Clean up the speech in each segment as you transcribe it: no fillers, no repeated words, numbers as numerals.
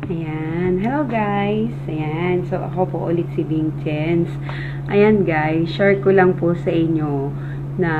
Ayan. Hello guys. Ayan. So, ako po ulit si Vincenz. Ayan guys, share ko lang po sa inyo na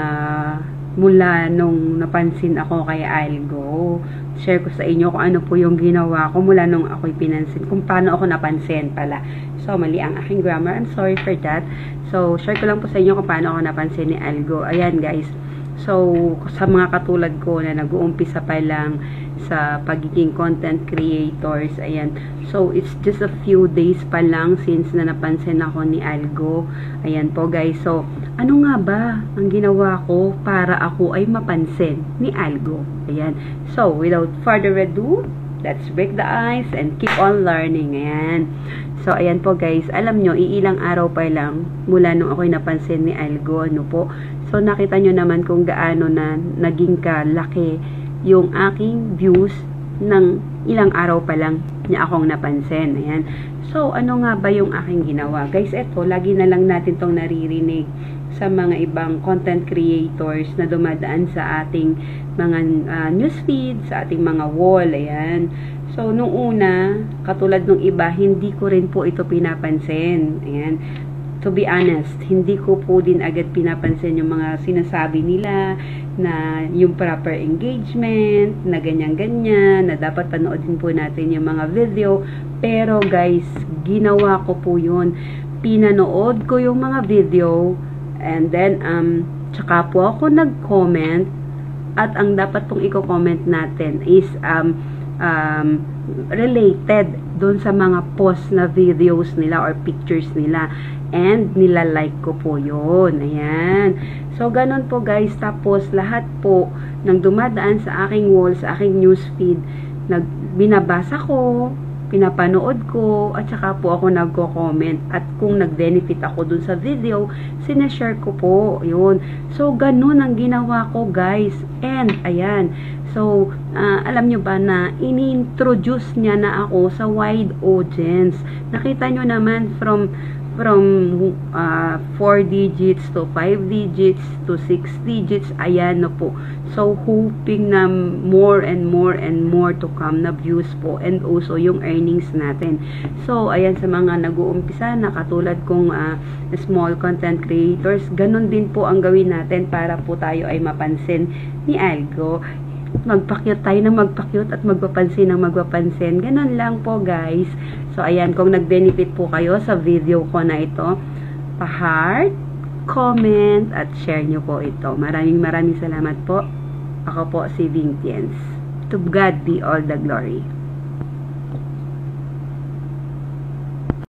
mula nung napansin ako kay Algo, share ko sa inyo kung ano po yung ginawa ko mula nung ako'y pinansin, kung paano ako napansin pala. So, mali ang aking grammar. I'm sorry for that. So, share ko lang po sa inyo kung paano ako napansin ni Algo. Ayan guys. So, sa mga katulad ko na nag-uumpisa pa lang sa pagiging content creators, ayan. So, it's just a few days pa lang since na napansin ako ni Algo. Ayan po guys. So, ano nga ba ang ginawa ko para ako ay mapansin ni Algo? Ayan. So, without further ado, let's break the ice and keep on learning. Ayan. So, ayan po guys. Alam nyo, iilang araw pa lang mula nung ako'y napansin ni Algo. Ano po? So, nakita nyo naman kung gaano na naging kalaki yung aking views ng ilang araw pa lang niya akong napansin. Ayan. So, ano nga ba yung aking ginawa? Guys, eto, lagi na lang natin tong naririnig sa mga ibang content creators na dumadaan sa ating mga newsfeed, sa ating mga wall. Ayan. So, nung una, katulad nung iba, hindi ko rin po ito pinapansin. Ayan. To be honest, hindi ko po din agad pinapansin yung mga sinasabi nila na yung proper engagement, na ganyan-ganyan, na dapat panoodin po natin yung mga video. Pero guys, ginawa ko po yun. Pinanood ko yung mga video and then, tsaka po ako nag-comment at ang dapat pong i-comment natin is, related doon sa mga post na videos nila or pictures nila. And nila-like ko po yun. Ayan. So, ganun po guys. Tapos, lahat po ng dumadaan sa aking wall, sa aking newsfeed, binabasa ko, pinapanood ko, at saka po ako nagko-comment. At kung nag-benefit ako dun sa video, sinashare ko po. Yun. So, ganun ang ginawa ko guys. And, ayan. So, alam nyo ba na ini-introduce niya na ako sa wide audience. Nakita nyo naman from 4 digits to 5 digits to 6 digits, ayan na po. So, hoping na more and more and more to come na views po and also yung earnings natin. So, ayan sa mga nag-uumpisa na katulad kong small content creators, ganun din po ang gawin natin para po tayo ay mapansin ni Algo. Magpa-cute tayo ng magpa-cute at magpapansin ng magpapansin. Ganun lang po guys. So ayan, kung nag-benefit po kayo sa video ko na ito, pa-heart, comment, at share nyo po ito. Maraming salamat po. Ako po si Vincenz. To God be all the glory.